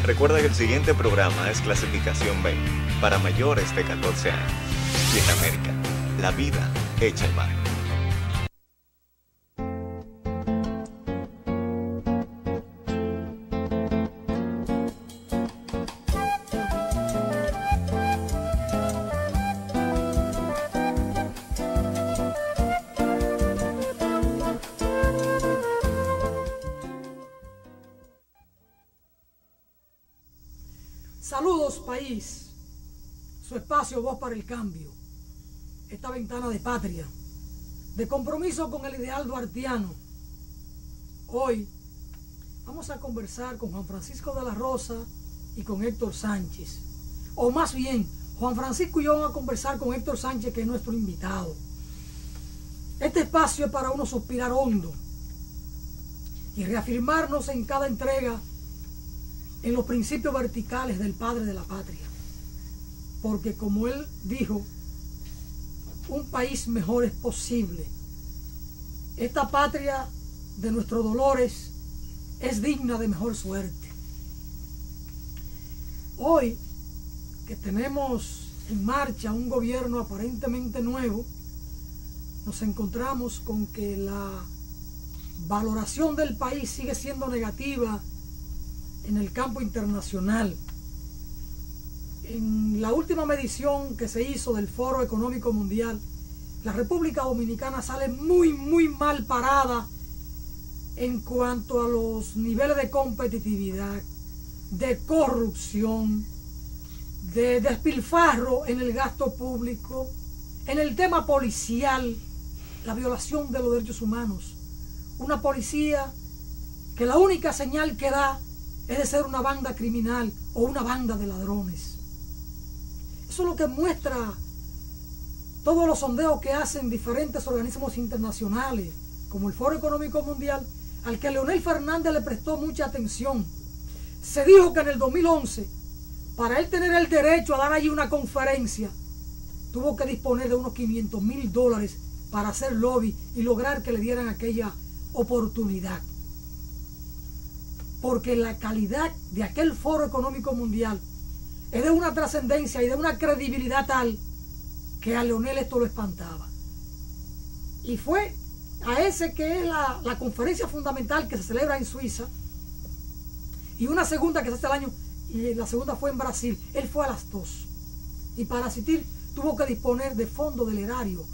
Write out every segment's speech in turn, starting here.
Recuerda que el siguiente programa es clasificación B, para mayores de 14 años. Y en América, la vida hecha en barrio. Saludos, país, su espacio Voz para el Cambio, esta ventana de patria, de compromiso con el ideal duartiano. Hoy vamos a conversar con Juan Francisco de la Rosa y con Héctor Sánchez, o más bien, Juan Francisco y yo vamos a conversar con Héctor Sánchez, que es nuestro invitado. Este espacio es para uno suspirar hondo y reafirmarnos en cada entrega en los principios verticales del padre de la patria, porque como él dijo, un país mejor es posible. Esta patria de nuestros dolores es digna de mejor suerte. Hoy que tenemos en marcha un gobierno aparentemente nuevo, nos encontramos con que la valoración del país sigue siendo negativa en el campo internacional. En la última medición que se hizo del Foro Económico Mundial, la República Dominicana sale muy mal parada en cuanto a los niveles de competitividad, de corrupción, de despilfarro en el gasto público, en el tema policial, la violación de los derechos humanos. Una policía que la única señal que da es de ser una banda criminal o una banda de ladrones. Eso es lo que muestra todos los sondeos que hacen diferentes organismos internacionales, como el Foro Económico Mundial, al que Leonel Fernández le prestó mucha atención. Se dijo que en el 2011, para él tener el derecho a dar allí una conferencia, tuvo que disponer de unos $500,000 para hacer lobby y lograr que le dieran aquella oportunidad. Porque la calidad de aquel Foro Económico Mundial es de una trascendencia y de una credibilidad tal que a Leonel esto lo espantaba. Y fue a ese que es la conferencia fundamental que se celebra en Suiza, y una segunda que se hace al año, y la segunda fue en Brasil. Él fue a las dos, y para asistir tuvo que disponer de fondo del erario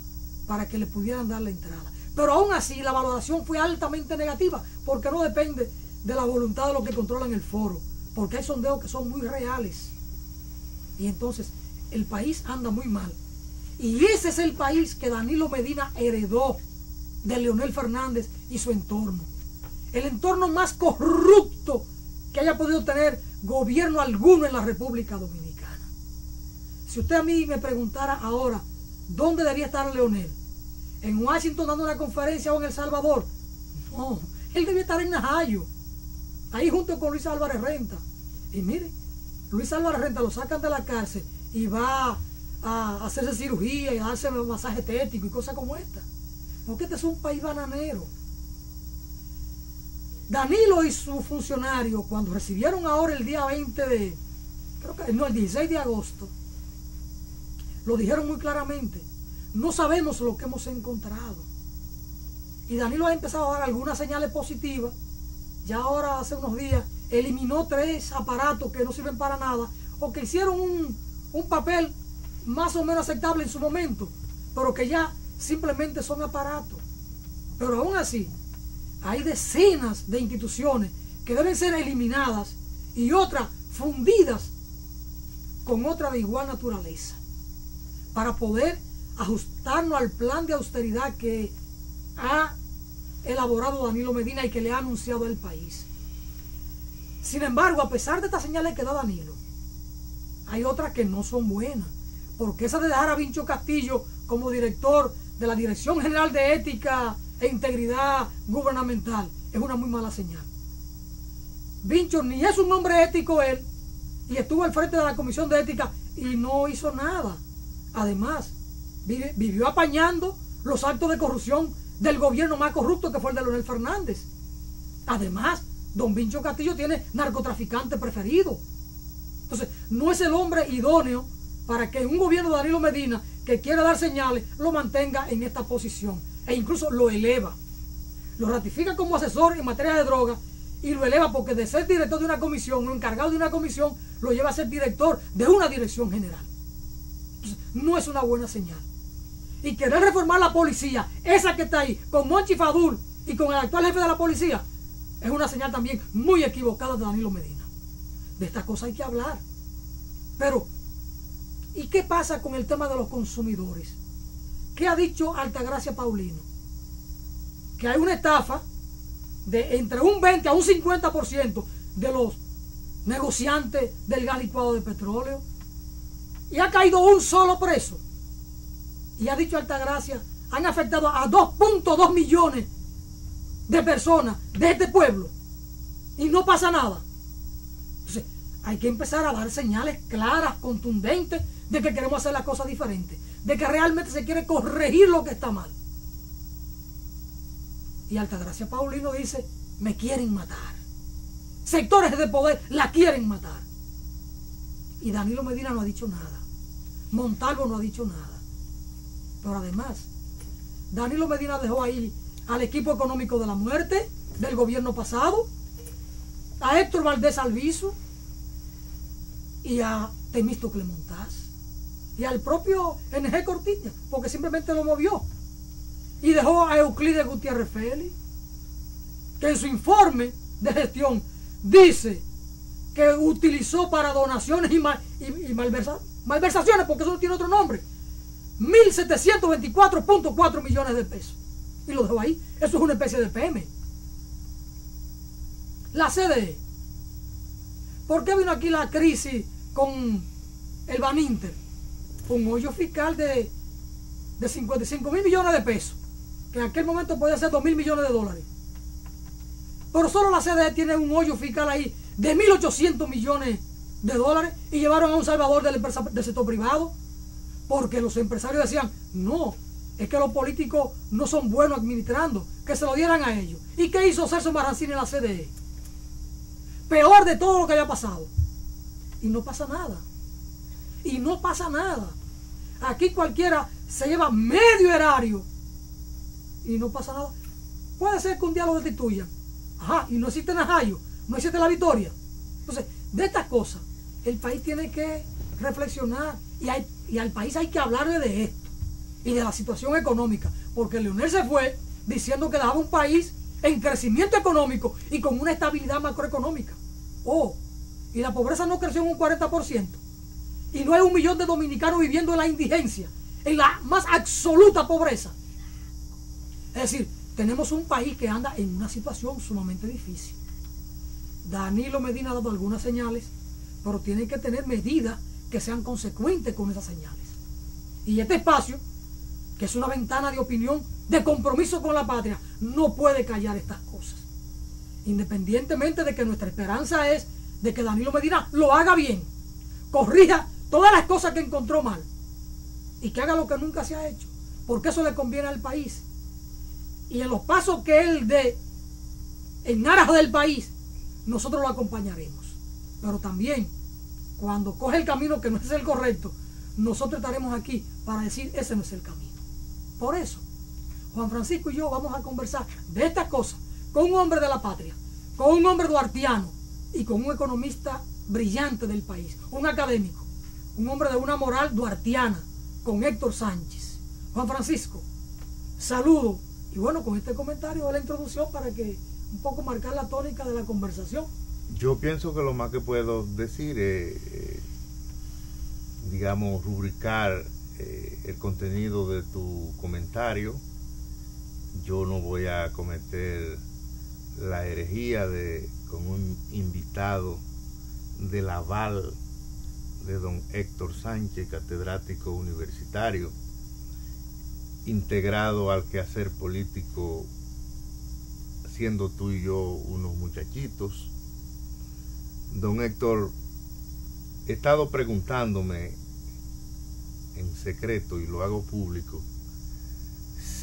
para que le pudieran dar la entrada. Pero aún así la valoración fue altamente negativa, porque no depende de la voluntad de los que controlan el foro, porque hay sondeos que son muy reales. Y entonces el país anda muy mal, y ese es el país que Danilo Medina heredó de Leonel Fernández y su entorno, el entorno más corrupto que haya podido tener gobierno alguno en la República Dominicana. Si usted a mí me preguntara ahora dónde debería estar Leonel, en Washington dando una conferencia o en El Salvador, no, él debía estar en Najayo, ahí junto con Luis Álvarez Renta. Y mire, Luis Álvarez Renta lo sacan de la cárcel y va a hacerse cirugía y a darse masaje estético y cosas como esta. Porque este es un país bananero. Danilo y su funcionario, cuando recibieron ahora el día 20 de, creo que no, el 16 de agosto, lo dijeron muy claramente: no sabemos lo que hemos encontrado. Y Danilo ha empezado a dar algunas señales positivas. Ya ahora, hace unos días, eliminó 3 aparatos que no sirven para nada, o que hicieron un papel más o menos aceptable en su momento, pero que ya simplemente son aparatos. Pero aún así, hay decenas de instituciones que deben ser eliminadas y otras fundidas con otra de igual naturaleza, para poder ajustarnos al plan de austeridad que ha elaborado Danilo Medina y que le ha anunciado al país. Sin embargo, a pesar de estas señales que da Danilo, hay otras que no son buenas, porque esa de dejar a Vincho Castillo como director de la Dirección General de Ética e Integridad Gubernamental es una muy mala señal. Vincho ni es un hombre ético él, y estuvo al frente de la Comisión de Ética y no hizo nada. Además, vivió apañando los actos de corrupción del gobierno más corrupto, que fue el de Leonel Fernández. Además, don Vincho Castillo tiene narcotraficante preferido. Entonces, no es el hombre idóneo para que un gobierno de Danilo Medina, que quiera dar señales, lo mantenga en esta posición. E incluso lo eleva. Lo ratifica como asesor en materia de droga y lo eleva porque de ser director de una comisión o encargado de una comisión, lo lleva a ser director de una dirección general. Entonces, no es una buena señal. Y querer reformar la policía, esa que está ahí, con Monchi Fadul y con el actual jefe de la policía, es una señal también muy equivocada de Danilo Medina. De estas cosas hay que hablar. Pero, ¿y qué pasa con el tema de los consumidores? ¿Qué ha dicho Altagracia Paulino? Que hay una estafa de entre un 20 a un 50% de los negociantes del gas licuado de petróleo. Y ha caído un solo preso. Y ha dicho Altagracia, han afectado a 2.2 millones de personas de este pueblo. Y no pasa nada. Entonces, hay que empezar a dar señales claras, contundentes, de que queremos hacer las cosas diferentes. De que realmente se quiere corregir lo que está mal. Y Altagracia Paulino dice, me quieren matar. Sectores de poder la quieren matar. Y Danilo Medina no ha dicho nada. Montalvo no ha dicho nada. Pero además, Danilo Medina dejó ahí al equipo económico de la muerte del gobierno pasado, a Héctor Valdés Alviso y a Temístocle Montaz y al propio NG Cortiña, porque simplemente lo movió. Y dejó a Euclides Gutiérrez Félix, que en su informe de gestión dice que utilizó para donaciones y malversaciones, porque eso no tiene otro nombre, 1.724.4 millones de pesos. Y lo dejó ahí. Eso es una especie de PM. La CDE. ¿Por qué vino aquí la crisis con el Baninter? Un hoyo fiscal de 55.000 millones de pesos, que en aquel momento podía ser 2.000 millones de dólares. Pero solo la CDE tiene un hoyo fiscal ahí de 1.800 millones de dólares y llevaron a un salvador del sector privado, porque los empresarios decían, no, es que los políticos no son buenos administrando, que se lo dieran a ellos. ¿Y qué hizo Celso Marancini en la CDE? Peor de todo lo que había pasado. Y no pasa nada. Y no pasa nada. Aquí cualquiera se lleva medio erario y no pasa nada. Puede ser que un día lo destituyan. Ajá, y no existe Najayo, no existe La Victoria. Entonces, de estas cosas, el país tiene que reflexionar y al país hay que hablarle de esto y de la situación económica, porque Leonel se fue diciendo que dejaba un país en crecimiento económico y con una estabilidad macroeconómica. Y la pobreza no creció en un 40%. Y no hay 1 millón de dominicanos viviendo en la indigencia, en la más absoluta pobreza. Es decir, tenemos un país que anda en una situación sumamente difícil. Danilo Medina ha dado algunas señales, pero tiene que tener medidas que sean consecuentes con esas señales. Y este espacio, que es una ventana de opinión, de compromiso con la patria, no puede callar estas cosas. Independientemente de que nuestra esperanza es de que Danilo Medina lo haga bien, corrija todas las cosas que encontró mal y que haga lo que nunca se ha hecho, porque eso le conviene al país. Y en los pasos que él dé en aras del país, nosotros lo acompañaremos. Pero también, cuando coge el camino que no es el correcto, nosotros estaremos aquí para decir, ese no es el camino. Por eso, Juan Francisco y yo vamos a conversar de estas cosas con un hombre de la patria, con un hombre duartiano y con un economista brillante del país, un académico, un hombre de una moral duartiana, con Héctor Sánchez. Juan Francisco, saludo. Y bueno, con este comentario de la introducción para que un poco marcar la tónica de la conversación. Yo pienso que lo más que puedo decir es, digamos, rubricar el contenido de tu comentario. Yo no voy a cometer la herejía de con un invitado del aval de don Héctor Sánchez, catedrático universitario, integrado al quehacer político, siendo tú y yo unos muchachitos. Don Héctor, he estado preguntándome en secreto, y lo hago público,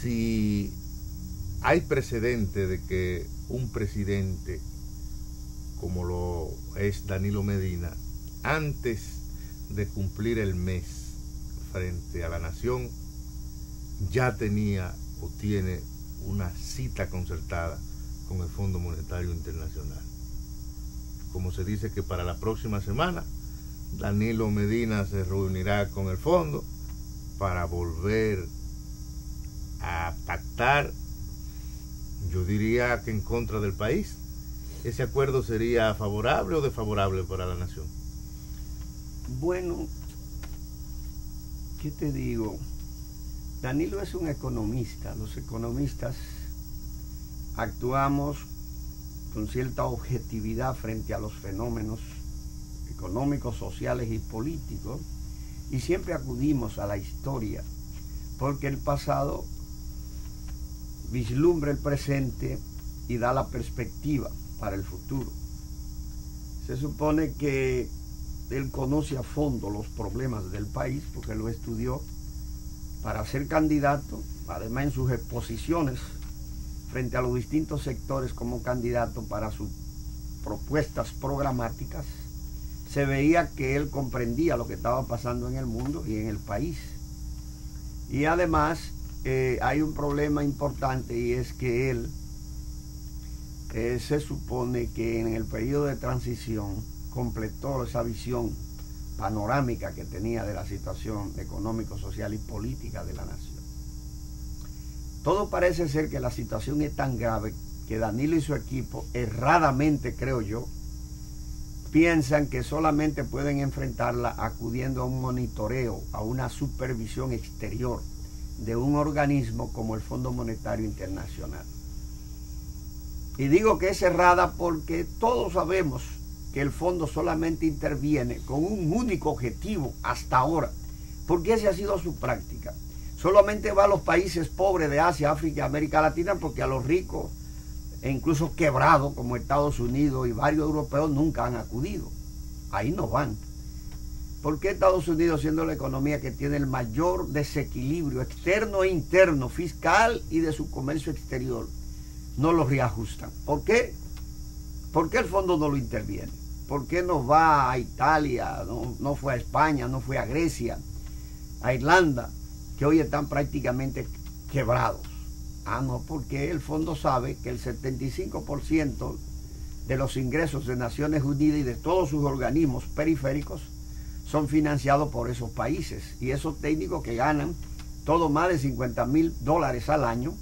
si hay precedente de que un presidente vez Danilo Medina, antes de cumplir el mes frente a la nación, ya tenía o tiene una cita concertada con el Fondo Monetario Internacional. Como se dice que para la próxima semana Danilo Medina se reunirá con el fondo para volver a pactar, yo diría que en contra del país. ¿Ese acuerdo sería favorable o desfavorable para la nación? Bueno, ¿qué te digo? Danilo es un economista. Los economistas actuamos con cierta objetividad frente a los fenómenos económicos, sociales y políticos, y siempre acudimos a la historia, porque el pasado vislumbra el presente y da la perspectiva para el futuro. Se supone que él conoce a fondo los problemas del país porque lo estudió para ser candidato, además en sus exposiciones frente a los distintos sectores como candidato para sus propuestas programáticas, se veía que él comprendía lo que estaba pasando en el mundo y en el país. Y además hay un problema importante, y es que él se supone que en el periodo de transición completó esa visión panorámica que tenía de la situación económico, social y política de la nación. Todo parece ser que la situación es tan grave que Danilo y su equipo, erradamente creo yo, piensan que solamente pueden enfrentarla acudiendo a un monitoreo, a una supervisión exterior de un organismo como el Fondo Monetario Internacional. Y digo que es errada porque todos sabemos que el fondo solamente interviene con un único objetivo hasta ahora, porque esa ha sido su práctica. Solamente va a los países pobres de Asia, África y América Latina, porque a los ricos e incluso quebrados como Estados Unidos y varios europeos nunca han acudido. Ahí no van. ¿Por qué Estados Unidos, siendo la economía que tiene el mayor desequilibrio externo e interno, fiscal y de su comercio exterior, no lo reajustan? ¿Por qué? ¿Por qué el fondo no lo interviene? ¿Por qué no va a Italia, no fue a España, no fue a Grecia, a Irlanda, que hoy están prácticamente quebrados? No, porque el fondo sabe que el 75% de los ingresos de Naciones Unidas y de todos sus organismos periféricos son financiados por esos países, y esos técnicos que ganan todo más de $50,000 al año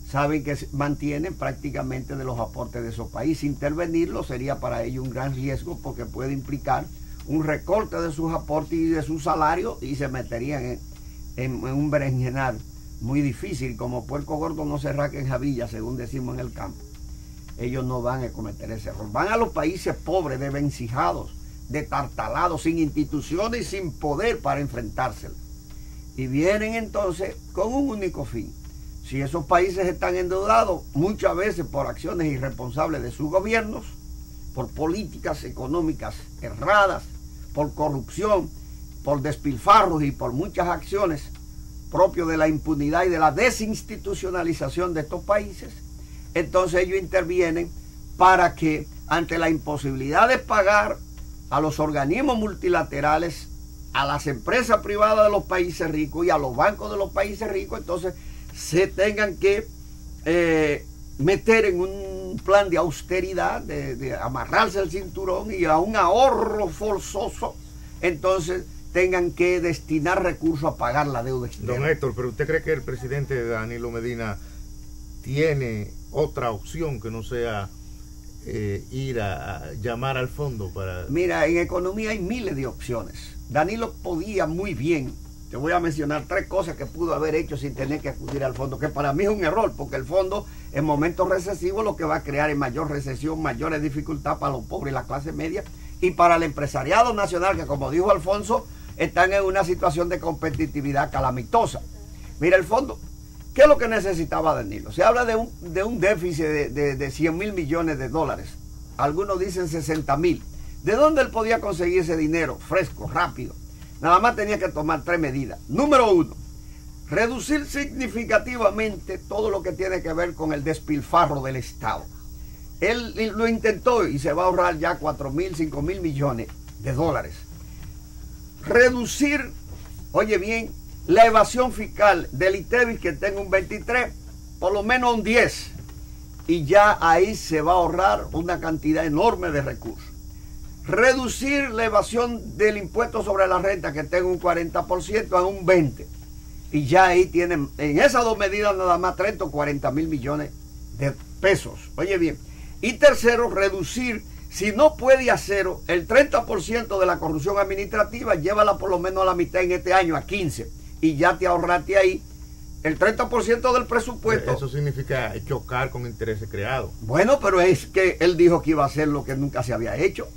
saben que mantienen prácticamente de los aportes de esos países. Intervenirlo sería para ellos un gran riesgo, porque puede implicar un recorte de sus aportes y de sus salarios, y se meterían en un berenjenal muy difícil. Como puerco gordo no se raca en jabilla, según decimos en el campo. Ellos no van a cometer ese error. Van a los países pobres, desvencijados, destartalados, sin instituciones y sin poder para enfrentárselo. Y vienen entonces con un único fin. Si esos países están endeudados, muchas veces por acciones irresponsables de sus gobiernos, por políticas económicas erradas, por corrupción, por despilfarros y por muchas acciones propios de la impunidad y de la desinstitucionalización de estos países, entonces ellos intervienen para que, ante la imposibilidad de pagar a los organismos multilaterales, a las empresas privadas de los países ricos y a los bancos de los países ricos, entonces se tengan que meter en un plan de austeridad, de amarrarse el cinturón y a un ahorro forzoso, entonces tengan que destinar recursos a pagar la deuda externa. Don Héctor, ¿pero usted cree que el presidente Danilo Medina tiene otra opción que no sea ir a llamar al fondo para...? Mira, en economía hay miles de opciones. Danilo podía muy bien, te voy a mencionar 3 cosas que pudo haber hecho sin tener que acudir al fondo, que para mí es un error, porque el fondo en momentos recesivos lo que va a crear es mayor recesión, mayores dificultades para los pobres y la clase media, y para el empresariado nacional, que como dijo Alfonso, están en una situación de competitividad calamitosa. Mira, el fondo, ¿qué es lo que necesitaba Danilo? Se habla de un déficit de 100,000 millones de dólares. Algunos dicen 60,000. ¿De dónde él podía conseguir ese dinero? Fresco, rápido. Nada más tenía que tomar 3 medidas. Número 1, reducir significativamente todo lo que tiene que ver con el despilfarro del Estado. Él lo intentó y se va a ahorrar ya 4.000, 5.000 millones de dólares. Reducir, oye bien, la evasión fiscal del ITEVIS, que tenga un 23, por lo menos un 10. Y ya ahí se va a ahorrar una cantidad enorme de recursos. Reducir la evasión del impuesto sobre la renta, que tenga un 40%, a un 20%. Y ya ahí tienen, en esas dos medidas nada más, 30 o 40 mil millones de pesos. Oye bien. Y tercero, reducir, si no puede hacerlo, el 30% de la corrupción administrativa, llévala por lo menos a la mitad en este año, a 15%. Y ya te ahorraste ahí el 30% del presupuesto. Eso significa chocar con intereses creados. Bueno, pero es que él dijo que iba a hacer lo que nunca se había hecho.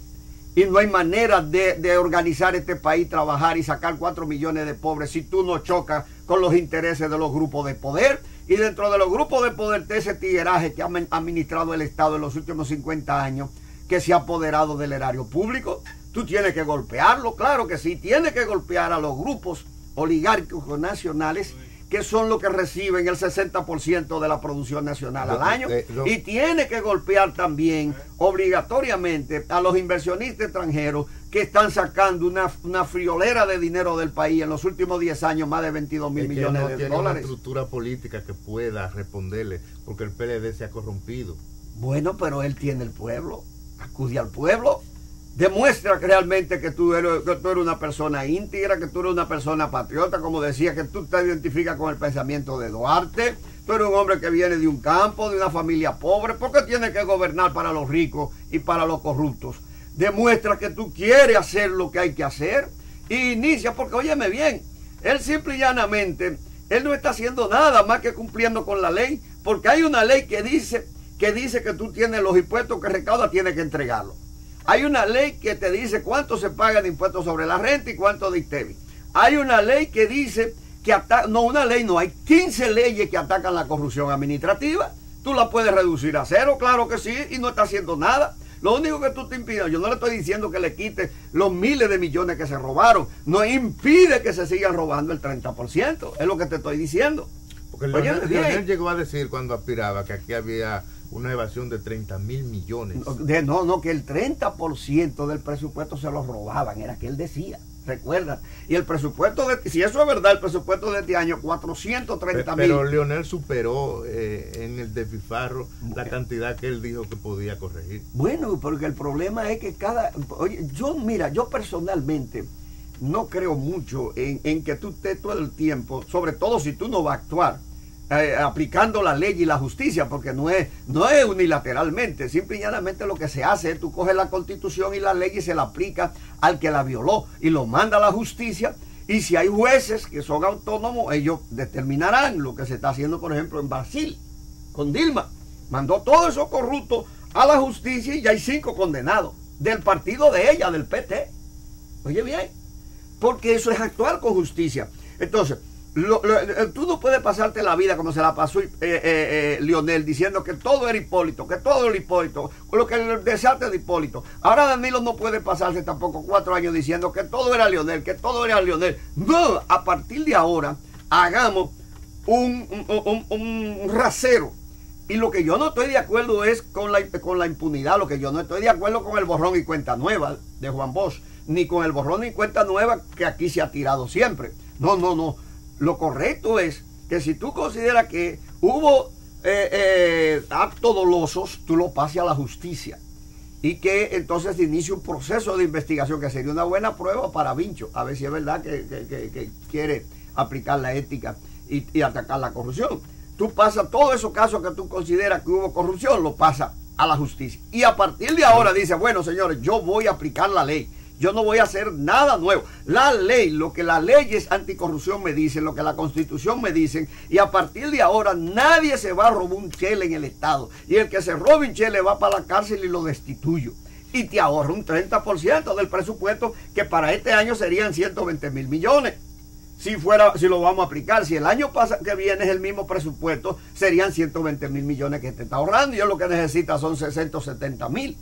Y no hay manera de organizar este país, trabajar y sacar 4 millones de pobres si tú no chocas con los intereses de los grupos de poder. Y dentro de los grupos de poder, de ese tigueraje que ha administrado el Estado en los últimos 50 años, que se ha apoderado del erario público, tú tienes que golpearlo, claro que sí, tienes que golpear a los grupos oligárquicos nacionales, que son los que reciben el 60% de la producción nacional al año, y tiene que golpear también obligatoriamente a los inversionistas extranjeros que están sacando una friolera de dinero del país en los últimos 10 años, más de 22 mil millones de tiene dólares. Una estructura política que pueda responderle, porque el PLD se ha corrompido. Bueno, pero él tiene el pueblo, acude al pueblo, demuestra realmente que tú eres una persona íntegra, que tú eres una persona patriota, como decía, que tú te identificas con el pensamiento de Duarte. Tú eres un hombre que viene de un campo, de una familia pobre. ¿Por qué tienes que gobernar para los ricos y para los corruptos? Demuestra que tú quieres hacer lo que hay que hacer y inicia, porque óyeme bien, él simple y llanamente, él no está haciendo nada más que cumpliendo con la ley, porque hay una ley que dice que tú tienes los impuestos que recauda, tienes que entregarlos. Hay una ley que te dice cuánto se paga de impuestos sobre la renta y cuánto de ITEVIS. Hay una ley que dice que hay 15 leyes que atacan la corrupción administrativa. Tú la puedes reducir a cero, claro que sí, y no está haciendo nada. Lo único que tú te impides, yo no le estoy diciendo que le quites los miles de millones que se robaron, no impide que se sigan robando el 30%, es lo que te estoy diciendo. Porque Leonel llegó a decir cuando aspiraba que aquí había una evasión de 30 mil millones. No, que el 30% del presupuesto se lo robaban, era que él decía. Recuerda, y el presupuesto, si eso es verdad, el presupuesto de este año, 430 mil. Pero Leonel superó en el despilfarro la cantidad que él dijo que podía corregir. Bueno, porque el problema es que yo personalmente no creo mucho en que tú estés todo el tiempo, sobre todo si tú no vas a actuar, aplicando la ley y la justicia, porque no es unilateralmente, simple y llanamente lo que se hace es tú coges la Constitución y la ley y se la aplica al que la violó y lo manda a la justicia, y si hay jueces que son autónomos, ellos determinarán lo que se está haciendo, por ejemplo, en Brasil, con Dilma, mandó todos esos corruptos a la justicia y ya hay 5 condenados, del partido de ella, del PT. Oye bien, porque eso es actuar con justicia. Entonces, tú no puedes pasarte la vida como se la pasó Leonel, diciendo que todo era Hipólito, lo que el desastre de Hipólito. Ahora Danilo no puede pasarse tampoco 4 años diciendo que todo era Leonel, No, a partir de ahora hagamos un rasero. Y lo que yo no estoy de acuerdo es con la impunidad, lo que yo no estoy de acuerdo con el borrón y cuenta nueva de Juan Bosch, ni con el borrón y cuenta nueva que aquí se ha tirado siempre. No. Lo correcto es que si tú consideras que hubo actos dolosos, tú lo pases a la justicia y que entonces se inicie un proceso de investigación que sería una buena prueba para Vincho, a ver si es verdad que quiere aplicar la ética y atacar la corrupción. Tú pasas todos esos casos que tú consideras que hubo corrupción, lo pasas a la justicia. Y a partir de ahora dice, bueno, señores, yo voy a aplicar la ley. Yo no voy a hacer nada nuevo. La ley, lo que las leyes anticorrupción me dicen, lo que la Constitución me dicen, y a partir de ahora nadie se va a robar un chele en el Estado. Y el que se robe un chele va para la cárcel y lo destituyo. Y te ahorra un 30% del presupuesto, que para este año serían 120 mil millones. Si lo vamos a aplicar, si el año que viene es el mismo presupuesto, serían 120 mil millones que te está ahorrando. Y yo lo que necesita son 670 mil.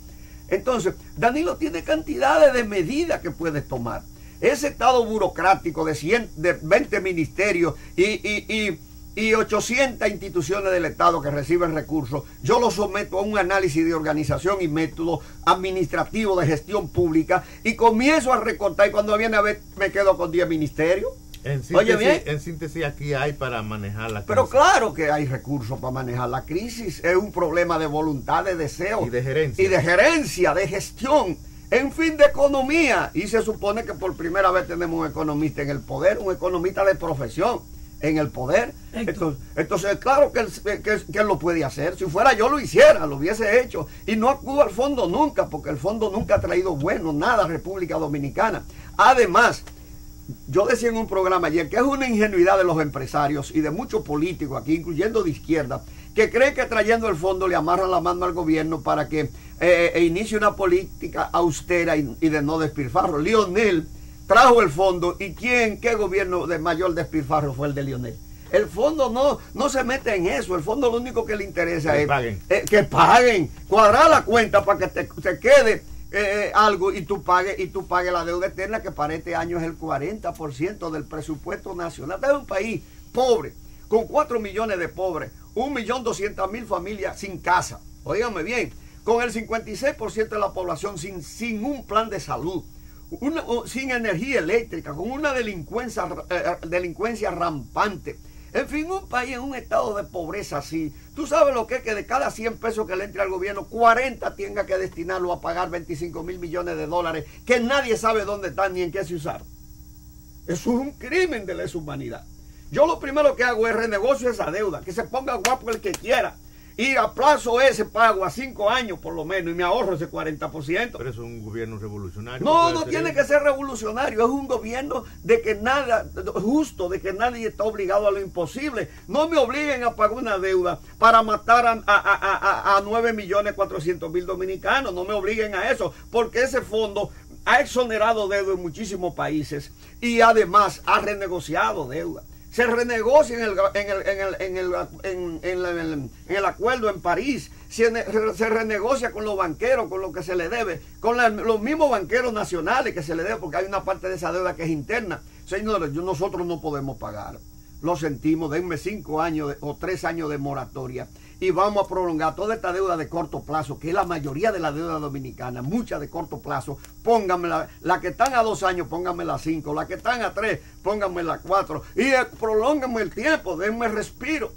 Entonces, Danilo tiene cantidades de medidas que puedes tomar. Ese estado burocrático de 20 ministerios y y 800 instituciones del Estado que reciben recursos, yo lo someto a un análisis de organización y método administrativo de gestión pública y comienzo a recortar y cuando viene a ver me quedo con 10 ministerios. En síntesis, aquí hay para manejar la crisis. Pero claro que hay recursos para manejar la crisis. Es un problema de voluntad, de deseo. Y de gerencia. Y de gerencia, de gestión. En fin, de economía. Y se supone que por primera vez tenemos un economista en el poder, un economista de profesión en el poder. Entonces claro que él lo puede hacer. Si fuera yo lo hiciera, lo hubiese hecho. Y no acudo al fondo nunca, porque el fondo nunca ha traído bueno, nada a República Dominicana. Además, yo decía en un programa ayer que es una ingenuidad de los empresarios y de muchos políticos aquí, incluyendo de izquierda, que creen que trayendo el fondo le amarran la mano al gobierno para que inicie una política austera y de no despilfarro. Lionel trajo el fondo y ¿qué gobierno de mayor despilfarro fue el de Lionel? El fondo no se mete en eso. El fondo lo único que le interesa es que paguen, cuadrar la cuenta para que te quede algo y tú pagues la deuda externa, que para este año es el 40% del presupuesto nacional. Este es un país pobre, con 4 millones de pobres, 1.200.000 familias sin casa, óigame bien, con el 56% de la población sin un plan de salud, sin energía eléctrica, con una delincuencia rampante. En fin, un país en un estado de pobreza así. Tú sabes lo que es que de cada 100 pesos que le entre al gobierno, 40 tenga que destinarlo a pagar 25.000 millones de dólares que nadie sabe dónde están ni en qué se usaron. Eso es un crimen de lesa humanidad. Yo lo primero que hago es renegocio esa deuda, que se ponga guapo el que quiera. Y aplazo ese pago a 5 años por lo menos y me ahorro ese 40%. Pero es un gobierno revolucionario. No tiene que ser revolucionario. Es un gobierno de que nada, justo, de que nadie está obligado a lo imposible. No me obliguen a pagar una deuda para matar a 9.400.000 dominicanos. No me obliguen a eso, porque ese fondo ha exonerado deuda en muchísimos países y además ha renegociado deuda. Se renegocia en el acuerdo en París, se renegocia con los banqueros, con lo que se le debe, con los mismos banqueros nacionales que se le debe, porque hay una parte de esa deuda que es interna. Señores, nosotros no podemos pagar. Lo sentimos, denme 5 años o 3 años de moratoria y vamos a prolongar toda esta deuda de corto plazo, que es la mayoría de la deuda dominicana, mucha de corto plazo. Pónganmela, la que están a 2 años, pónganmela a 5, la que están a 3, pónganmela a 4 y prolónganme el tiempo, denme respiro,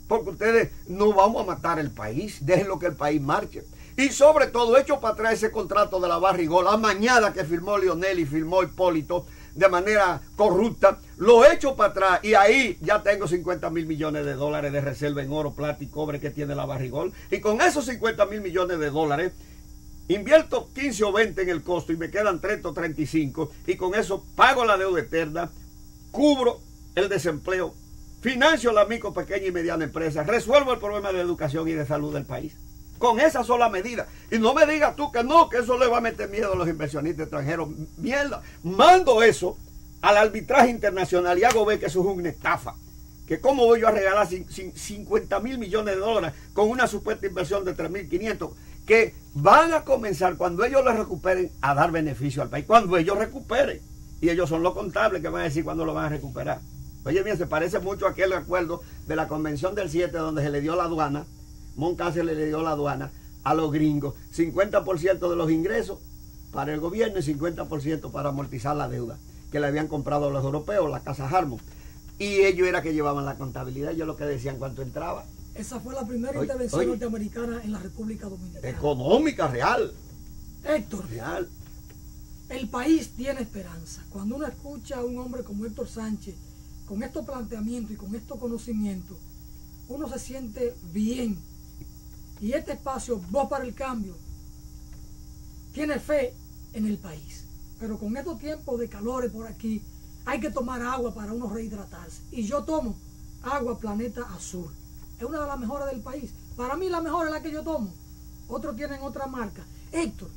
porque ustedes no vamos a matar el país, déjenlo que el país marche. Y sobre todo, echo para atrás ese contrato de la Barrigol, la mañana que firmó Lionel y firmó Hipólito de manera corrupta, lo echo para atrás y ahí ya tengo 50.000 millones de dólares de reserva en oro, plata y cobre que tiene la Barrigol. Y con esos 50.000 millones de dólares invierto 15 o 20 en el costo y me quedan 30 o 35 y con eso pago la deuda eterna, cubro el desempleo, financio la micro, pequeña y mediana empresa, resuelvo el problema de educación y de salud del país. Con esa sola medida. Y no me digas tú que no, que eso le va a meter miedo a los inversionistas extranjeros. Mierda. Mando eso al arbitraje internacional y hago ver que eso es una estafa. Que cómo voy yo a regalar 50.000 millones de dólares con una supuesta inversión de 3.500 que van a comenzar cuando ellos les recuperen a dar beneficio al país. Cuando ellos recuperen. Y ellos son los contables que van a decir cuándo lo van a recuperar. Oye, bien, se parece mucho a aquel acuerdo de la Convención del 7 donde se le dio la aduana. Moncácer le dio la aduana a los gringos, 50% de los ingresos para el gobierno y 50% para amortizar la deuda que le habían comprado a los europeos, la Casa Harmon. Y ellos era que llevaban la contabilidad, ellos lo que decían cuánto entraba. Esa fue la primera intervención norteamericana en la República Dominicana. Económica, real. Héctor, real. El país tiene esperanza. Cuando uno escucha a un hombre como Héctor Sánchez, con estos planteamientos y con estos conocimientos, uno se siente bien. Y este espacio, Voz para el Cambio, tiene fe en el país. Pero con estos tiempos de calores por aquí, hay que tomar agua para uno rehidratarse. Y yo tomo agua Planeta Azul. Es una de las mejores del país. Para mí la mejor es la que yo tomo. Otros tienen otra marca. Héctor,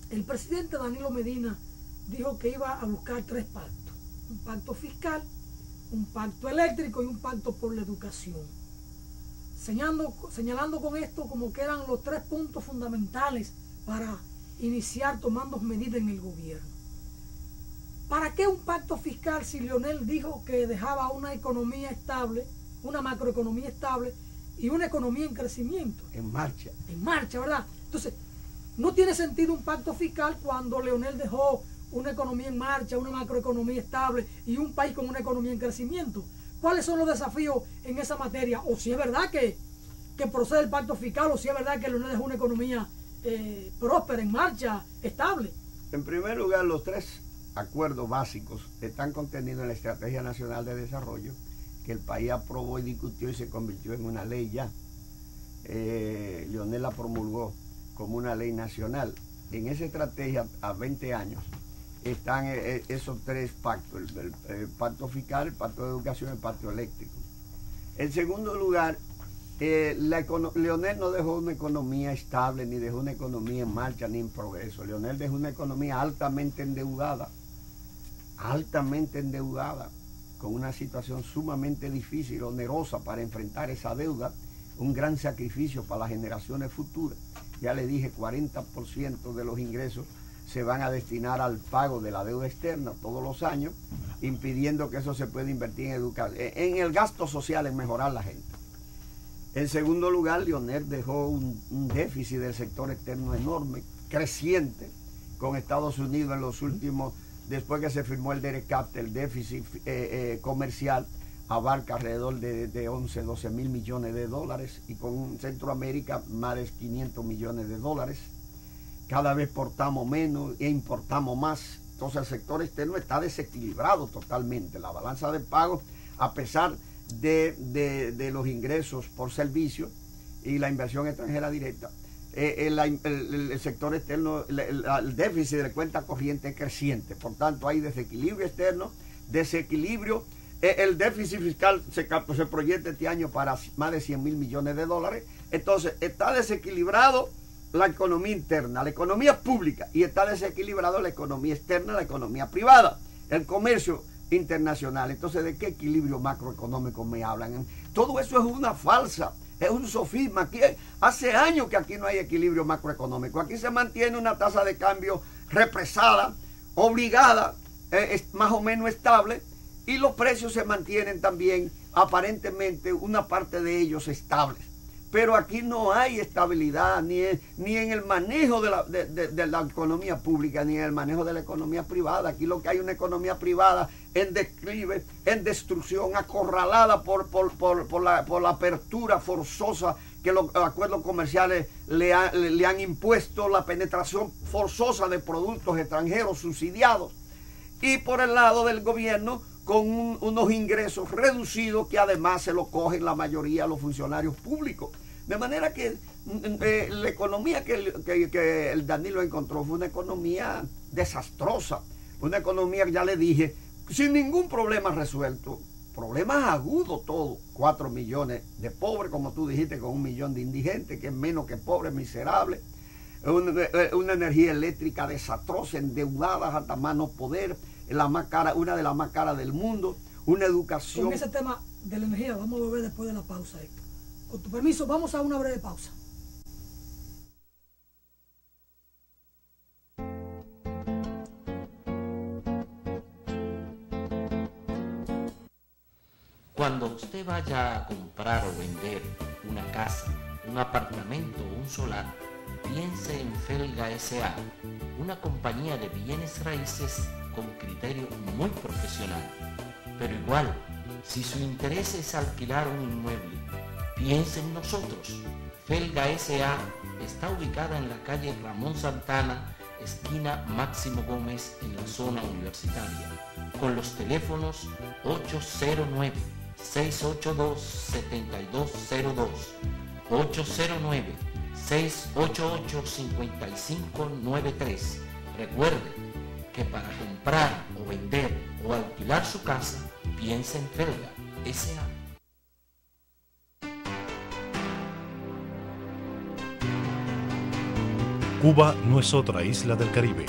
el presidente Danilo Medina dijo que iba a buscar 3 pactos. Un pacto fiscal, un pacto eléctrico y un pacto por la educación. Señalando con esto como que eran los 3 puntos fundamentales para iniciar tomando medidas en el gobierno. ¿Para qué un pacto fiscal si Leonel dijo que dejaba una economía estable, una macroeconomía estable y una economía en crecimiento? En marcha. En marcha, ¿verdad? Entonces, no tiene sentido un pacto fiscal cuando Leonel dejó una economía en marcha, una macroeconomía estable y un país con una economía en crecimiento. ¿Cuáles son los desafíos en esa materia? O si es verdad que procede el pacto fiscal, o si es verdad que Leonel dejó una economía próspera, en marcha, estable. En primer lugar, los 3 acuerdos básicos están contenidos en la Estrategia Nacional de Desarrollo, que el país aprobó y discutió y se convirtió en una ley ya. Leonel la promulgó como una ley nacional. En esa estrategia, a 20 años, están esos 3 pactos, el pacto fiscal, el pacto de educación y el pacto eléctrico. En segundo lugar, Leonel no dejó una economía estable, ni dejó una economía en marcha, ni en progreso. Leonel dejó una economía altamente endeudada, con una situación sumamente difícil, onerosa para enfrentar esa deuda, un gran sacrificio para las generaciones futuras. Ya le dije, 40% de los ingresos se van a destinar al pago de la deuda externa todos los años, impidiendo que eso se pueda invertir en educación, en el gasto social, en mejorar la gente. En segundo lugar, Leonel dejó un déficit del sector externo enorme, creciente, con Estados Unidos en los últimos, después que se firmó el DERECAP, el déficit comercial abarca alrededor de 11, 12 mil millones de dólares, y con Centroamérica más de 500 millones de dólares. Cada vez exportamos menos e importamos más. Entonces el sector externo está desequilibrado totalmente. La balanza de pagos, a pesar de los ingresos por servicio y la inversión extranjera directa, el sector externo, el déficit de cuenta corriente es creciente. Por tanto, hay desequilibrio externo, desequilibrio. El déficit fiscal se proyecta este año para más de 100 mil millones de dólares. Entonces, está desequilibrado la economía interna, la economía pública, y está desequilibrado la economía externa, la economía privada, el comercio internacional. Entonces, ¿de qué equilibrio macroeconómico me hablan? Todo eso es una falsa, es un sofisma. Aquí, hace años que aquí no hay equilibrio macroeconómico. Aquí se mantiene una tasa de cambio represada, obligada, más o menos estable, y los precios se mantienen también, aparentemente, una parte de ellos estables. Pero aquí no hay estabilidad ni en el manejo de la economía pública, ni en el manejo de la economía privada. Aquí lo que hay es una economía privada en declive, en destrucción, acorralada por la apertura forzosa que los acuerdos comerciales le han impuesto, la penetración forzosa de productos extranjeros subsidiados, y por el lado del gobierno con unos ingresos reducidos que además se lo cogen la mayoría de los funcionarios públicos. De manera que la economía que el Danilo encontró fue una economía desastrosa, una economía, ya le dije, sin ningún problema resuelto, problemas agudos todo, 4 millones de pobres, como tú dijiste, con 1 millón de indigentes, que es menos que pobres, miserables, una energía eléctrica desastrosa, endeudada hasta más no poder, una de las más caras del mundo, una educación. Con ese tema de la energía vamos a volver después de la pausa, Héctor. Con tu permiso, vamos a una breve pausa. Cuando usted vaya a comprar o vender una casa, un apartamento o un solar, piense en Felga S.A., una compañía de bienes raíces con criterio muy profesional. Pero igual, si su interés es alquilar un inmueble, piense en nosotros. Felga S.A. está ubicada en la calle Ramón Santana, esquina Máximo Gómez, en la zona universitaria, con los teléfonos 809-682-7202, 809-688-5593. Recuerde que para comprar o vender o alquilar su casa, piense en Felga S.A. Cuba no es otra isla del Caribe.